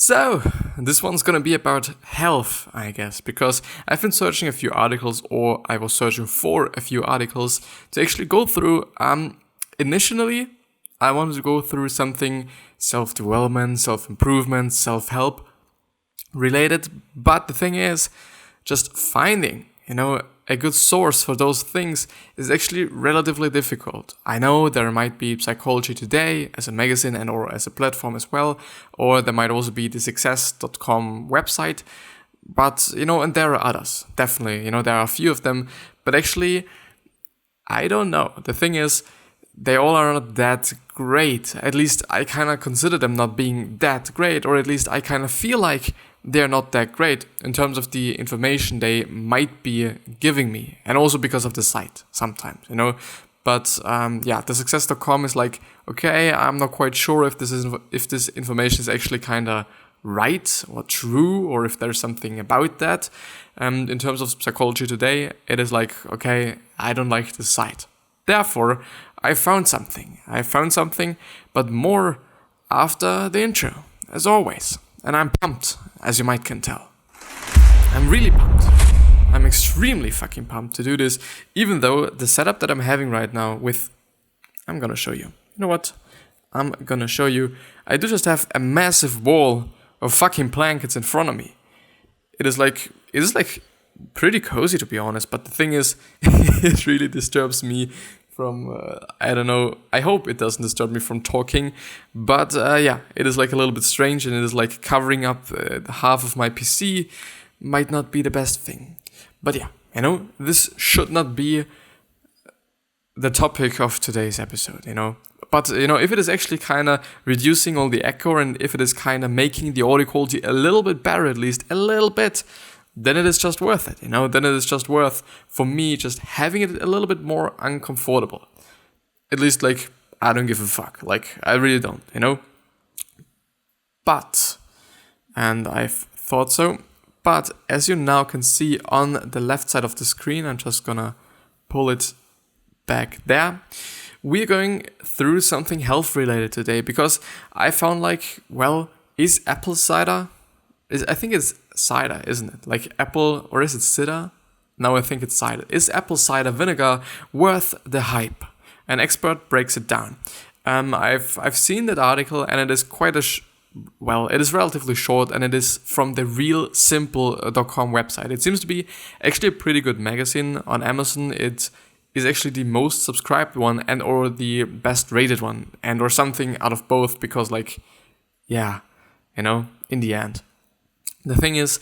So, this one's gonna be about health, I guess, because I've been searching a few articles, or I was searching for a few articles to actually go through. Initially, I wanted to go through something self-development, self-improvement, self-help related, but the thing is, just finding, a good source for those things is actually relatively difficult. I know there might be Psychology Today as a magazine and or as a platform as well, or there might also be the success.com website, but, and there are others, definitely, there are a few of them, but actually, I don't know. The thing is, they all are not that great. At least I kind of consider them not being that great, or at least I kind of feel like they're not that great in terms of the information they might be giving me, and also because of the site sometimes, But the success.com is like, okay, I'm not quite sure if this information is actually kind of right or true, or if there's something about that. In terms of Psychology Today, it is like, okay, I don't like the site. Therefore, I found something, but more after the intro, as always. And I'm pumped, as you might can tell. I'm really pumped. I'm extremely fucking pumped to do this, even though the setup that I'm having right now I'm gonna show you. You know what? I'm gonna show you. I do just have a massive wall of fucking blankets in front of me. It is like pretty cozy, to be honest, but the thing is, it really disturbs me from, I don't know, I hope it doesn't disturb me from talking, but it is like a little bit strange, and it is like covering up half of my PC, might not be the best thing. But this should not be the topic of today's episode, But, if it is actually kind of reducing all the echo, and if it is kind of making the audio quality a little bit better, at least a little bit, then it is just worth it, Then it is just worth, for me, just having it a little bit more uncomfortable. At least, I don't give a fuck. I really don't, But, and I've thought so, but as you now can see on the left side of the screen, I'm just gonna pull it back there. We're going through something health related today, because I found is apple cider? I think it's cider, isn't it? Like apple, or is it cider? No, I think it's cider. Is apple cider vinegar worth the hype? An expert breaks it down. I've seen that article, and it is quite it is relatively short, and it is from the realsimple.com website. It seems to be actually a pretty good magazine on Amazon. It is actually the most subscribed one, and or the best rated one, and or something out of both, because in the end. The thing is,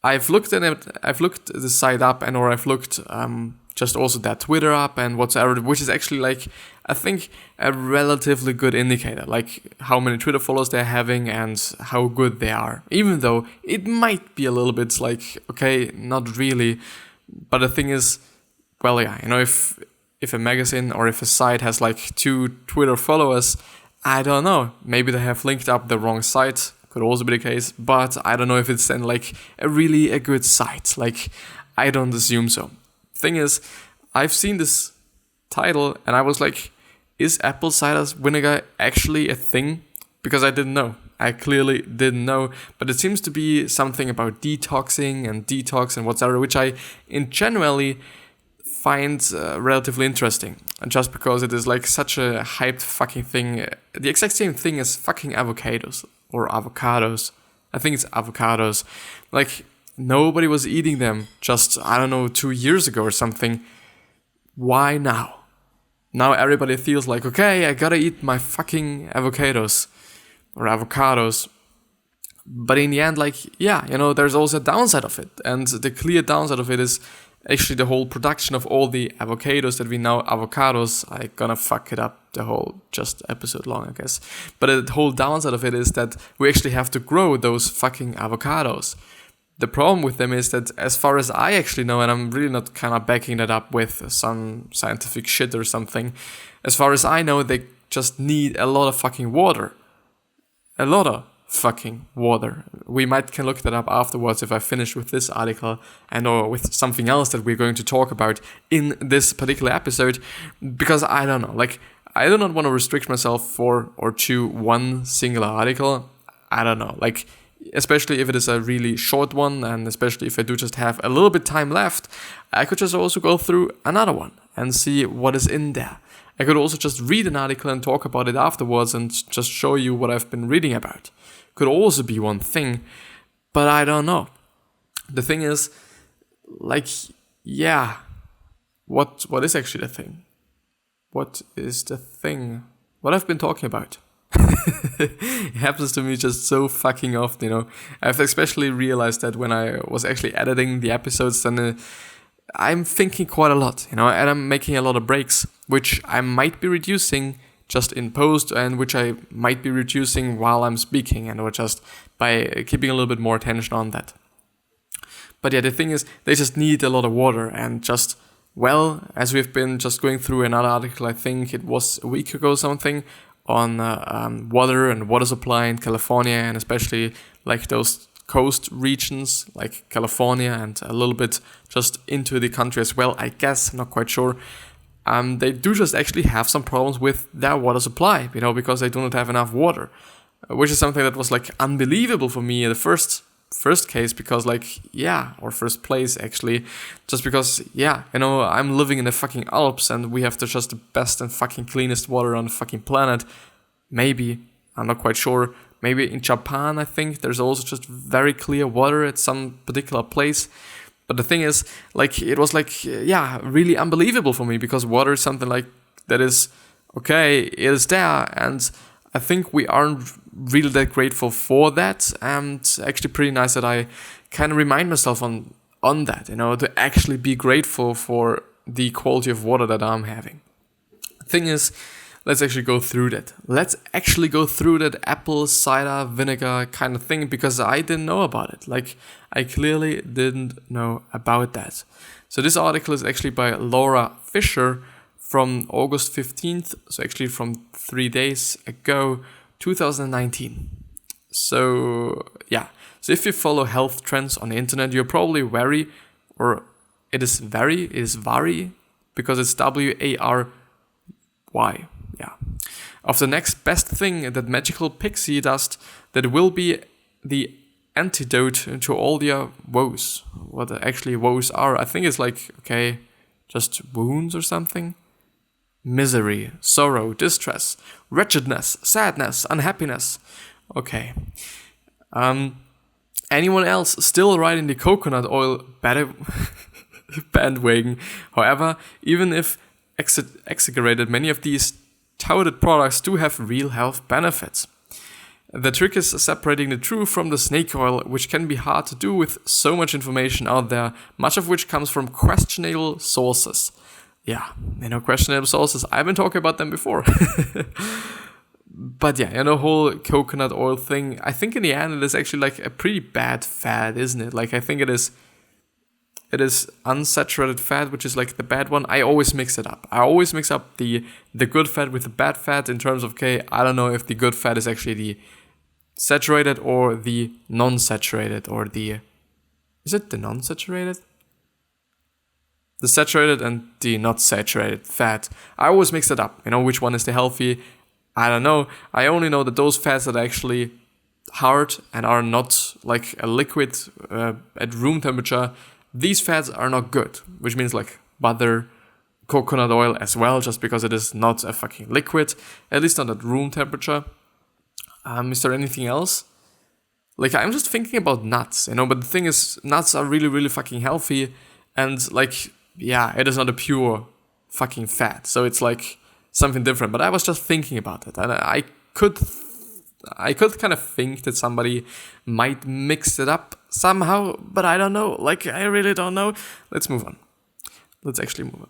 I've looked at it, I've looked the site up, or I've looked just also their Twitter up and whatsoever, which is actually I think a relatively good indicator, how many Twitter followers they're having and how good they are. Even though it might be a little bit okay, not really, but the thing is, if a magazine or if a site has 2 Twitter followers, I don't know, maybe they have linked up the wrong site. Could also be the case, but I don't know if it's then a good site. I don't assume so. Thing is, I've seen this title and I was like, is apple cider vinegar actually a thing? Because I didn't know. I clearly didn't know, but it seems to be something about detoxing and detox and whatsoever, which I in generally find relatively interesting. And just because it is such a hyped fucking thing, the exact same thing as fucking avocados. Or avocados. I think it's avocados. Nobody was eating them just, 2 years ago or something. Why now? Now everybody feels okay, I gotta eat my fucking avocados. Or avocados. But in the end, there's also a downside of it. And the clear downside of it is actually the whole production of all the avocados that we now avocados. I'm gonna fuck it up the whole just episode long, I guess. But the whole downside of it is that we actually have to grow those fucking avocados. The problem with them is that, as far as I actually know, and I'm really not kind of backing that up with some scientific shit or something, as far as I know, they just need a lot of fucking water. A lot of fucking water. We can look that up afterwards if I finish with this article and or with something else that we're going to talk about in this particular episode, because I don't know, I do not want to restrict myself to one singular article. I don't know, like, especially if it is a really short one, and especially if I do just have a little bit time left, I could just also go through another one and see what is in there. I could also just read an article and talk about it afterwards and just show you what I've been reading about. Could also be one thing, but I don't know. The thing is, like, yeah, what is actually the thing? What is the thing? What I've been talking about? It happens to me just so fucking often, you know. I've especially realized that when I was actually editing the episodes, then I'm thinking quite a lot, you know, and I'm making a lot of breaks, which I might be reducing just in post, and which I might be reducing while I'm speaking, and or just by keeping a little bit more attention on that. But yeah, the thing is, they just need a lot of water, and just, well, as we've been just going through another article, I think it was a week ago something, on water and water supply in California, and especially like those coast regions like California and a little bit just into the country as well, I guess, not quite sure. They do just actually have some problems with their water supply, you know, because they do not have enough water, which is something that was like unbelievable for me in the first case, because like, yeah, or first place actually, just because, yeah, you know, I'm living in the fucking Alps and we have just the best and fucking cleanest water on the fucking planet. Maybe, I'm not quite sure. Maybe in Japan, I think there's also just very clear water at some particular place. But the thing is, like, it was like, yeah, really unbelievable for me, because water is something like that is, okay, it is there, and I think we aren't really that grateful for that, and actually pretty nice that I kind of remind myself on that, you know, to actually be grateful for the quality of water that I'm having. The thing is, let's actually go through that. Let's actually go through that apple cider vinegar kind of thing, because I didn't know about it. Like, I clearly didn't know about that. So this article is actually by Laura Fisher from August 15th, so actually from 3 days ago, 2019. So yeah, so if you follow health trends on the internet, you're probably wary, or it is vary, because it's WARY, yeah, of the next best thing, that magical pixie dust that will be the antidote to all your woes. What actually woes are, I think it's like, okay, just wounds or something. Misery, sorrow, distress, wretchedness, sadness, unhappiness. Okay. Anyone else still riding the coconut oil bandwagon? However, even if exaggerated, many of these touted products do have real health benefits. The trick is separating the true from the snake oil, which can be hard to do with so much information out there, much of which comes from questionable sources. Yeah, you know, questionable sources. I've been talking about them before. But yeah, you know, the whole coconut oil thing, I think in the end it is actually like a pretty bad fat, isn't it? Like, I think it is unsaturated fat, which is like the bad one. I always mix it up. I always mix up the good fat with the bad fat in terms of, okay, I don't know if the good fat is actually the saturated or the non-saturated, or is it the non-saturated? The saturated and the not saturated fat. I always mix it up. You know, which one is the healthy? I don't know. I only know that those fats that are actually hard and are not like a liquid at room temperature, these fats are not good. Which means like butter, coconut oil as well, just because it is not a fucking liquid, at least not at room temperature. Is there anything else? Like, I'm just thinking about nuts, you know, but the thing is, nuts are really, really fucking healthy, and like, yeah, it is not a pure fucking fat, so it's like something different. But I was just thinking about it, and I could kind of think that somebody might mix it up somehow, but I don't know. Like, I really don't know. Let's move on. Let's actually move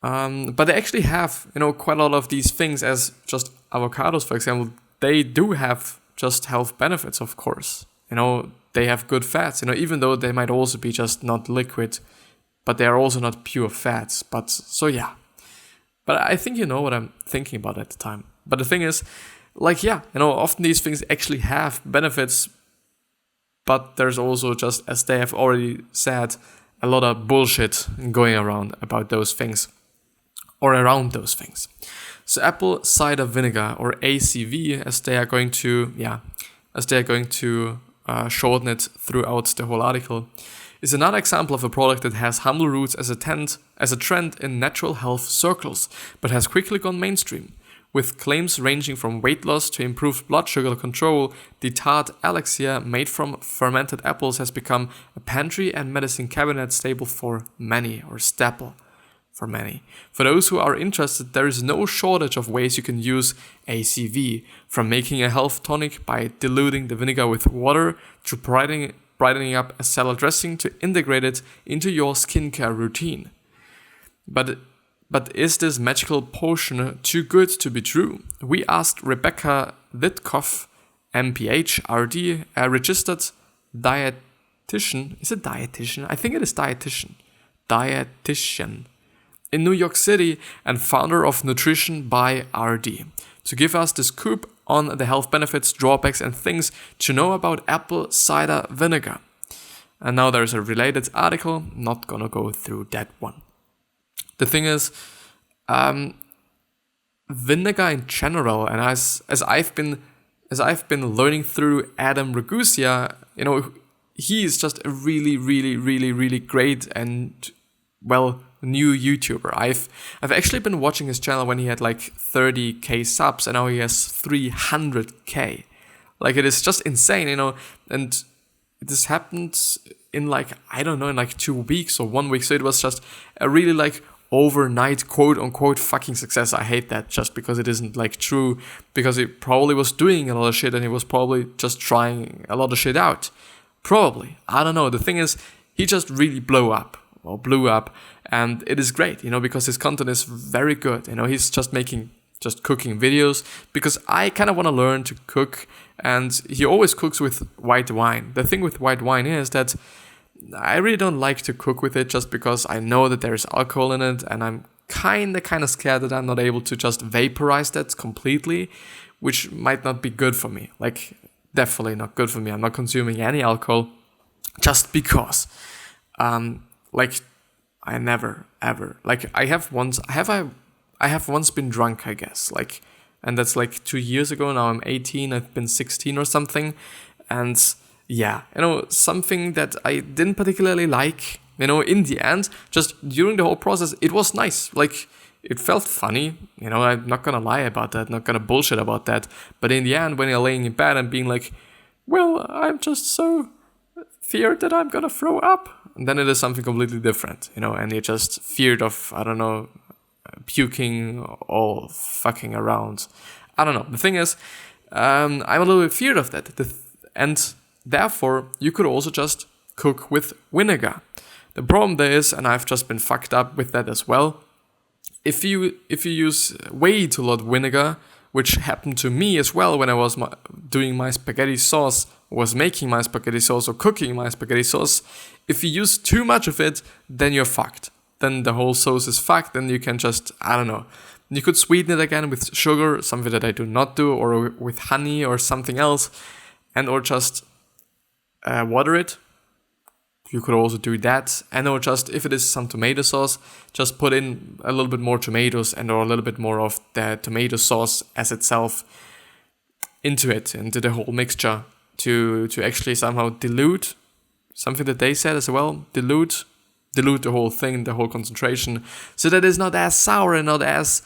on. But they actually have, you know, quite a lot of these things, as just avocados, for example. They do have just health benefits, of course. You know, they have good fats, you know, even though they might also be just not liquid, but they are also not pure fats. But so yeah. But I think you know what I'm thinking about at the time. But the thing is, like, yeah, you know, often these things actually have benefits, but there's also, just as they have already said, a lot of bullshit going around about those things, or around those things. So apple cider vinegar, or ACV, as they are going to shorten it throughout the whole article, is another example of a product that has humble roots as a trend in natural health circles, but has quickly gone mainstream. With claims ranging from weight loss to improved blood sugar control, the tart elixir made from fermented apples has become a pantry and medicine cabinet staple for many, or staple for many. For those who are interested, there is no shortage of ways you can use ACV, from making a health tonic by diluting the vinegar with water, to brightening up a salad dressing, to integrate it into your skincare routine. But is this magical potion too good to be true? We asked Rebecca Witkoff, MPH, RD, a registered dietitian. Is it dietitian? I think it is dietitian. Dietitian in New York City and founder of Nutrition by RD, to give us the scoop on the health benefits, drawbacks, and things to know about apple cider vinegar. And now there's a related article. Not gonna go through that one. The thing is, vinegar in general, and as I've been learning through Adam Ragusa, he is just a really, really, really, really great and new YouTuber. I've actually been watching his channel when he had like 30k subs, and now he has 300k. Like, it is just insane, and this happened in like 2 weeks or 1 week. So it was just a really like overnight quote unquote fucking success. I hate that just because it isn't like true, because he probably was doing a lot of shit and he was probably just trying a lot of shit out. Probably. I don't know. The thing is, he just really blew up, and it is great, because his content is very good. He's just cooking videos, because I kind of want to learn to cook, and he always cooks with white wine. The thing with white wine is that I really don't like to cook with it, just because I know that there's alcohol in it, and I'm kind of scared that I'm not able to just vaporize that completely, which might not be good for me. Like, definitely not good for me. I'm not consuming any alcohol just because. I never ever, I have once been drunk, I guess, and that's like 2 years ago. Now I'm 18, I've been 16 or something, and yeah, something that I didn't particularly like, in the end, just during the whole process, it was nice, it felt funny, I'm not gonna lie about that, not gonna bullshit about that, but in the end, when you're laying in bed and being like, well, I'm just so feared that I'm gonna throw up, and then it is something completely different, and you're just feared of, I don't know, puking all fucking around. I don't know. The thing is, I'm a little bit feared of that. And therefore, you could also just cook with vinegar. The problem there is, and I've just been fucked up with that as well, if you use way too lot vinegar, which happened to me as well when I was doing my spaghetti sauce, was making my spaghetti sauce or cooking my spaghetti sauce, if you use too much of it, then you're fucked. Then the whole sauce is fucked, and you can just, I don't know, you could sweeten it again with sugar, something that I do not do, or with honey or something else, or just water it. You could also do that, or just, if it is some tomato sauce, just put in a little bit more tomatoes or a little bit more of the tomato sauce as itself into the whole mixture to actually somehow dilute, something that they said as well, dilute the whole thing, the whole concentration, so that it's not as sour and not as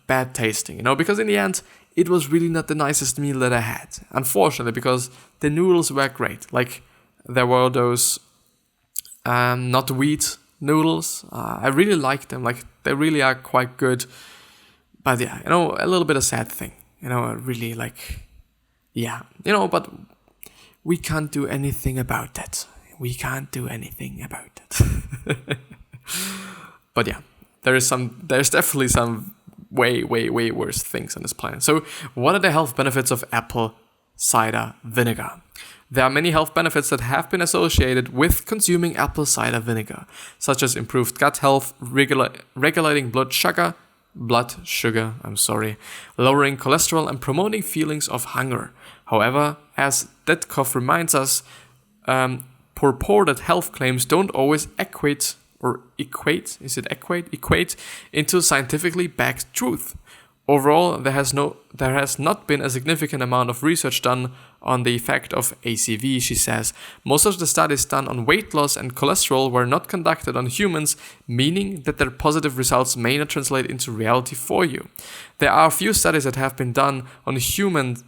bad tasting, because in the end, it was really not the nicest meal that I had, unfortunately, because the noodles were great. There were those not wheat noodles. I really like them. They really are quite good. But yeah, a little bit of sad thing. Really but we can't do anything about that. But yeah, there's definitely some way worse things on this planet. So what are the health benefits of apple cider vinegar? There are many health benefits that have been associated with consuming apple cider vinegar, such as improved gut health, regulating blood sugar, lowering cholesterol, and promoting feelings of hunger. However, as Detkoff reminds us, purported health claims don't always equate or equate into scientifically backed truth. Overall, there has not been a significant amount of research done on the effect of ACV, she says. Most of the studies done on weight loss and cholesterol were not conducted on humans, meaning that their positive results may not translate into reality for you. There are a few studies that have been done on humans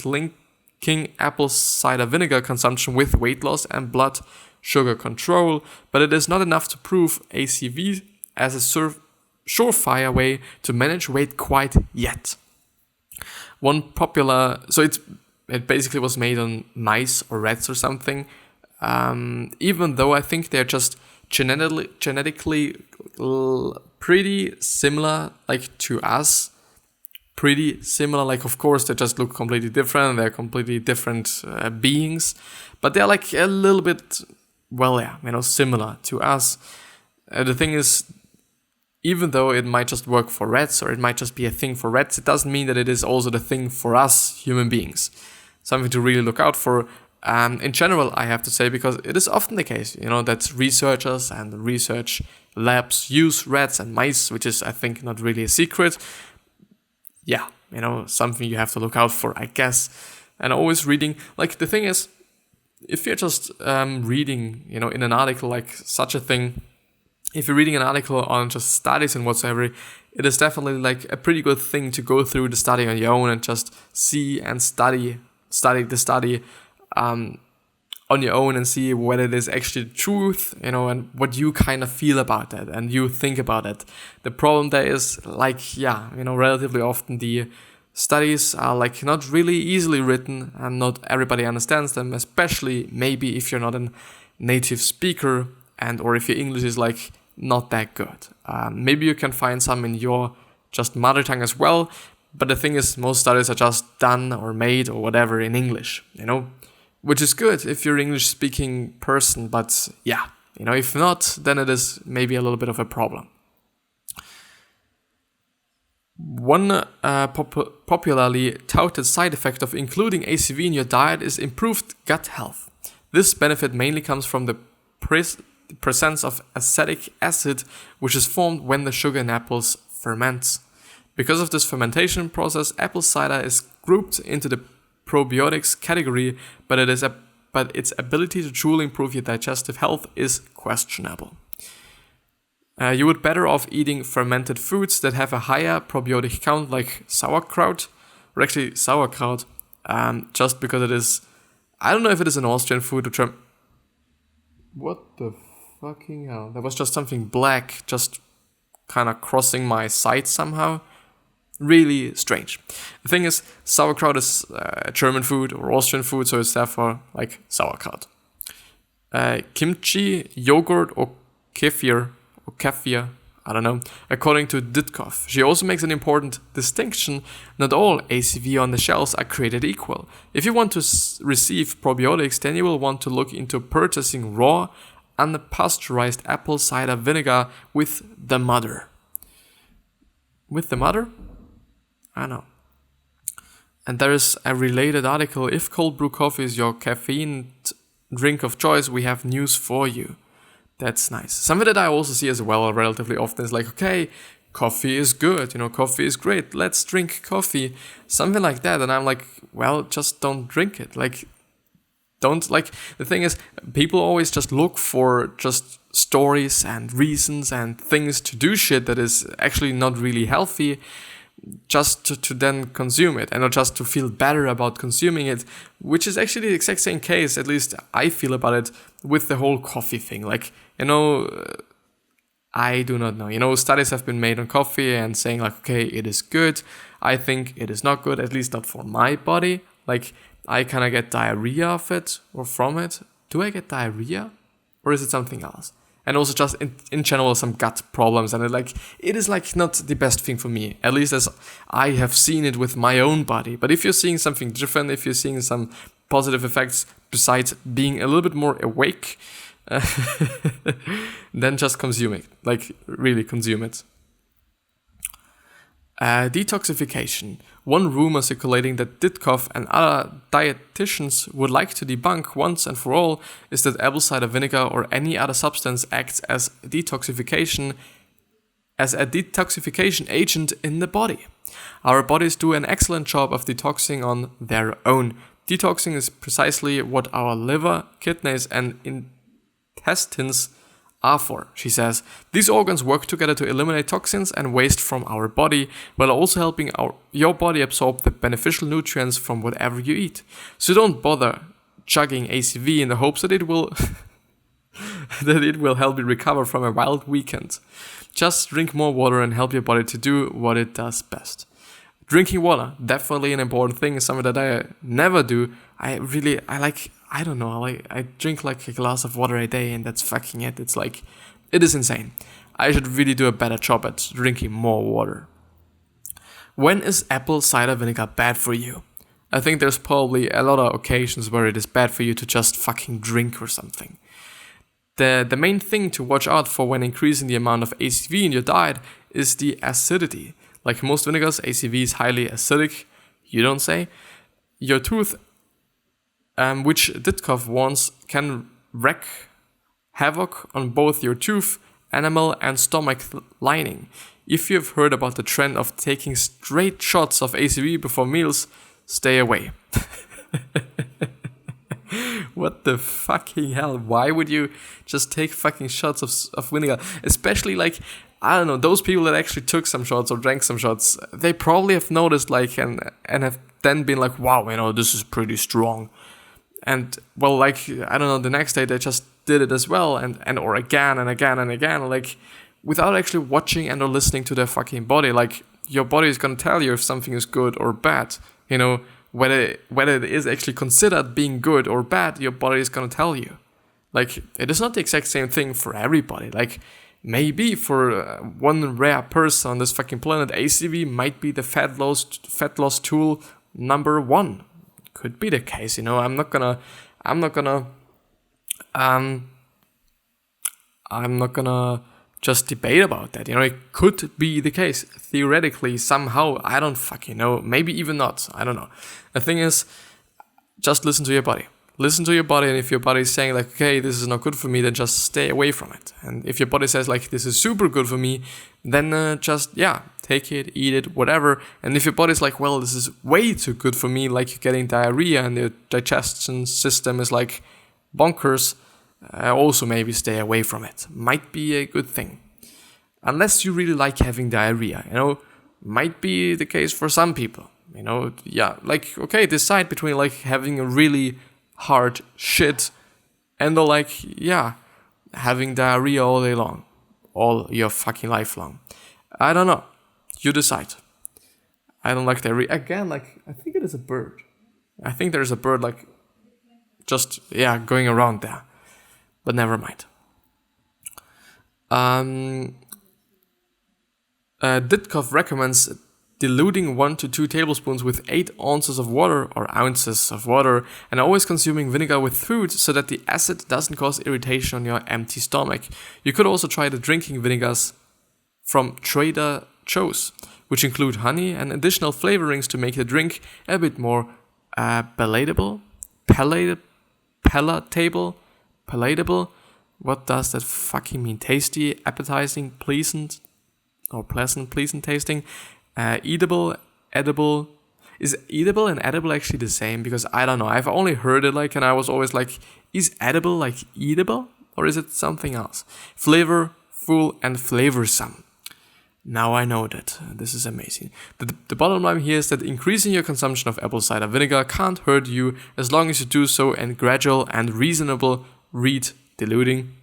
linking apple cider vinegar consumption with weight loss and blood sugar control, but it is not enough to prove ACV as a surefire way to manage weight quite yet. It basically was made on mice or rats or something, even though I think they're just genetically pretty similar, like to us. Pretty similar, like of course they just look completely different, they're completely different beings, but they're like a little bit, similar to us. The thing is, even though it might just work for rats, or it might just be a thing for rats, it doesn't mean that it is also the thing for us human beings. Something to really look out for. In general, I have to say, because it is often the case, that researchers and research labs use rats and mice, which is, I think, not really a secret. Yeah, something you have to look out for, I guess. And always reading, like the thing is, if you're just reading, in an article like such a thing, if you're reading an article on just studies and whatsoever, it is definitely like a pretty good thing to go through the study on your own and just see and study the study on your own and see whether it is actually the truth, and what you kind of feel about that and you think about it. The problem there is relatively often the studies are like not really easily written and not everybody understands them, especially maybe if you're not a native speaker or if your English is like not that good. Maybe you can find some in your just mother tongue as well, but the thing is, most studies are just done or made or whatever in English, which is good if you're an English speaking person, but if not, then it is maybe a little bit of a problem. One popularly touted side effect of including ACV in your diet is improved gut health. This benefit mainly comes from the presence of acetic acid, which is formed when the sugar in apples ferments. Because of this fermentation process, apple cider is grouped into the probiotics category, but its ability to truly improve your digestive health is questionable. You would better off eating fermented foods that have a higher probiotic count, like sauerkraut, just because it is. I don't know if it is an Austrian food or German. What the fucking hell? There was just something black just kind of crossing my sight somehow. Really strange. The thing is, sauerkraut is German food or Austrian food, so it's therefore like sauerkraut. Kimchi, yogurt, or kefir, I don't know, according to Ditkov. She also makes an important distinction. Not all ACV on the shelves are created equal. If you want to receive probiotics, then you will want to look into purchasing raw, unpasteurized apple cider vinegar with the mother. With the mother? I know. And there is a related article. If cold brew coffee is your caffeine drink of choice, we have news for you. That's nice. Something that I also see as well relatively often is like, okay, coffee is good, coffee is great, let's drink coffee. Something like that. And I'm like, well, just don't drink it. The thing is, people always just look for just stories and reasons and things to do shit that is actually not really healthy, just to then consume it, and not just to feel better about consuming it, which is actually the exact same case, at least I feel about it, with the whole coffee thing. I do not know. Studies have been made on coffee and saying like, okay, it is good. I think it is not good, at least not for my body. I kind of get diarrhea of it or from it. Do I get diarrhea? Or is it something else? And also just in general some gut problems, and it is not the best thing for me, at least as I have seen it with my own body. But if you're seeing something different, if you're seeing some positive effects besides being a little bit more awake, then just consume it, really consume it. Detoxification. One rumor circulating that Ditkoff and other dietitians would like to debunk once and for all is that apple cider vinegar or any other substance acts as a detoxification agent in the body. Our bodies do an excellent job of detoxing on their own. Detoxing is precisely what our liver, kidneys, and intestines are for, she says. These organs work together to eliminate toxins and waste from our body, while also helping your body absorb the beneficial nutrients from whatever you eat. So don't bother chugging ACV in the hopes that it will help you recover from a wild weekend. Just drink more water and help your body to do what it does best. Drinking water, definitely an important thing, something that I never do. I drink like a glass of water a day and that's fucking it. It's like, it is insane. I should really do a better job at drinking more water. When is apple cider vinegar bad for you? I think there's probably a lot of occasions where it is bad for you to just fucking drink or something. The main thing to watch out for when increasing the amount of ACV in your diet is the acidity. Like most vinegars, ACV is highly acidic, you don't say. Your tooth, which Ditkoff warns, can wreak havoc on both your tooth, enamel, and stomach lining. If you've heard about the trend of taking straight shots of ACV before meals, stay away. What the fucking hell? Why would you just take fucking shots of vinegar? Especially like, I don't know, those people that actually took some shots or drank some shots, they probably have noticed like and have then been like, wow, this is pretty strong. And well, like, I don't know, the next day they just did it as well and or again and again and again, like without actually watching and or listening to their fucking body. Like your body is gonna tell you if something is good or bad, whether it is actually considered being good or bad, your body is gonna tell you. Like, it is not the exact same thing for everybody. Like, maybe for one rare person on this fucking planet, ACV might be the fat loss tool number one. Could be the case, I'm not gonna just debate about that. It could be the case theoretically somehow. I don't fucking know. Maybe even not. I don't know. The thing is, just listen to your body. Listen to your body, and if your body is saying like, okay, this is not good for me, then just stay away from it. And if your body says like, this is super good for me, then take it, eat it, whatever. And if your body's like, well, this is way too good for me, like you're getting diarrhea and your digestion system is like bonkers, also maybe stay away from it. Might be a good thing. Unless you really like having diarrhea, might be the case for some people. Like, okay, decide between like having a really hard shit and having diarrhea all day long, all your fucking life long. I don't know. You decide. I don't like diarrhea. Again, like, I think it is a bird. I think there's a bird like just going around there. But never mind. Ditkoff recommends diluting 1 to 2 tablespoons with 8 ounces of water and always consuming vinegar with food so that the acid doesn't cause irritation on your empty stomach. You could also try the drinking vinegars from Trader Joe's, which include honey and additional flavorings to make the drink a bit more palatable. What does that fucking mean? Tasty, appetizing, pleasant tasting, eatable, edible. Is eatable and edible actually the same? Because I don't know. I've only heard it and I was always like, is edible like eatable or is it something else? Flavorful and flavorsome. Now I know that. This is amazing. The bottom line here is that increasing your consumption of apple cider vinegar can't hurt you as long as you do so in gradual and reasonable diluted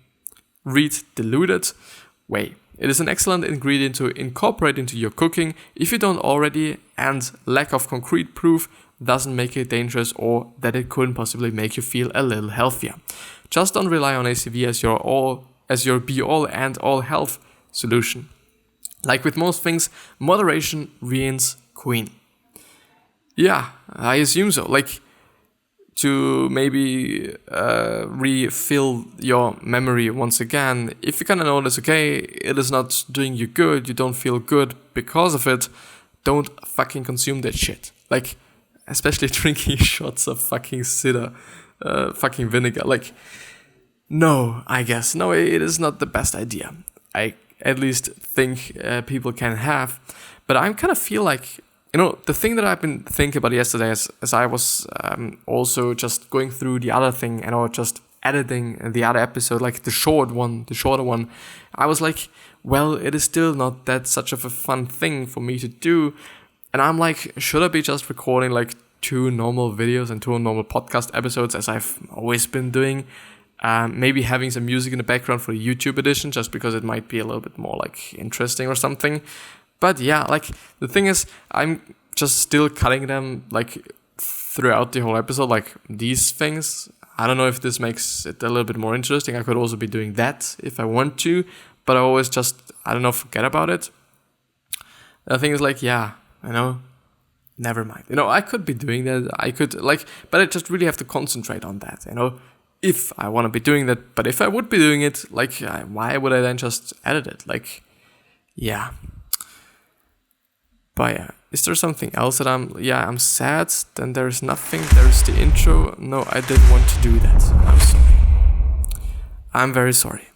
way. It is an excellent ingredient to incorporate into your cooking if you don't already, and lack of concrete proof doesn't make it dangerous or that it couldn't possibly make you feel a little healthier. Just don't rely on ACV as your be-all and all health solution. Like with most things, moderation reigns queen. Yeah, I assume so. Like, to maybe refill your memory once again, if you kind of notice, okay, it is not doing you good, you don't feel good because of it, don't fucking consume that shit. Like, especially drinking shots of fucking cider, fucking vinegar. Like, no, I guess. No, it is not the best idea. I at least think people can have. But I kind of feel like, the thing that I've been thinking about yesterday as I was also just going through the other thing, just editing the other episode, like the shorter one, I was like, well, it is still not that such of a fun thing for me to do. And I'm like, should I be just recording like 2 normal videos and 2 normal podcast episodes as I've always been doing? Maybe having some music in the background for the YouTube edition, just because it might be a little bit more like interesting or something. But yeah, like the thing is, I'm just still cutting them like throughout the whole episode, like these things. I don't know if this makes it a little bit more interesting. I could also be doing that if I want to, but I always just, forget about it. The thing is like, never mind. I could be doing that. I could but I just really have to concentrate on that, if I want to be doing that. But if I would be doing it, why would I then just edit it? But yeah, is there something else that I'm sad? Then there's nothing. There's the intro. No, I didn't want to do that. I'm sorry.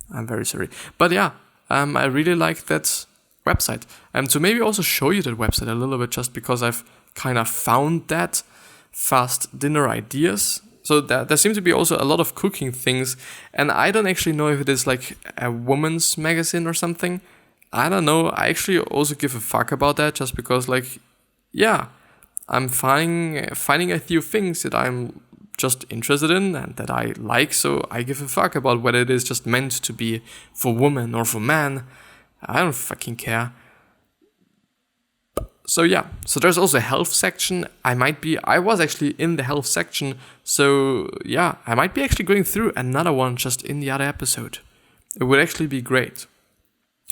I'm very sorry. But yeah, I really like that website. So maybe also show you that website a little bit, just because I've kind of found that fast dinner ideas. So there seems to be also a lot of cooking things, and I don't actually know if it is like a woman's magazine or something. I don't know. I actually also give a fuck about that, just because I'm finding a few things that I'm just interested in and that I like, so I give a fuck about whether it is just meant to be for women or for men. I don't fucking care. So there's also a health section. I was actually in the health section, so I might be actually going through another one just in the other episode. It would actually be great.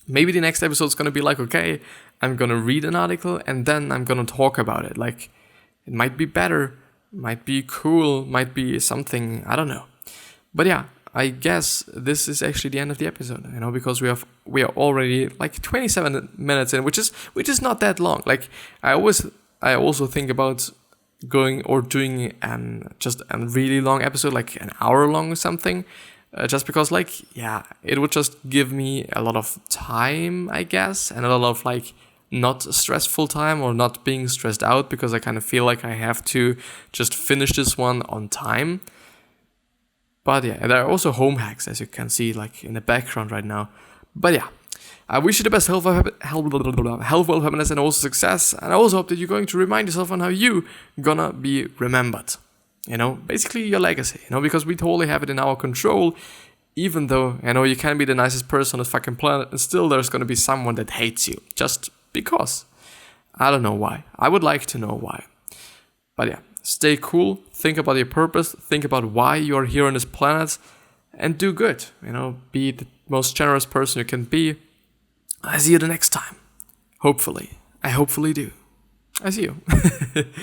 Maybe the next episode is going to be like, okay, I'm going to read an article and then I'm going to talk about it. Like, it might be better, might be cool, might be something, I don't know. But I guess this is actually the end of the episode, because we are already like 27 minutes in, which is not that long. Like, I also think about going or doing just a really long episode, like an hour long or something. Just because, it would just give me a lot of time, I guess, and a lot of, not stressful time or not being stressed out, because I kind of feel like I have to just finish this one on time. But there are also home hacks, as you can see, in the background right now. But I wish you the best health, wealth, happiness, and also success. And I also hope that you're going to remind yourself on how you gonna be remembered. Basically your legacy, because we totally have it in our control, even though, you can be the nicest person on the fucking planet and still there's going to be someone that hates you, just because. I don't know why. I would like to know why. But stay cool, think about your purpose, think about why you're here on this planet, and do good, be the most generous person you can be. I see you the next time. Hopefully. I hopefully do. I see you.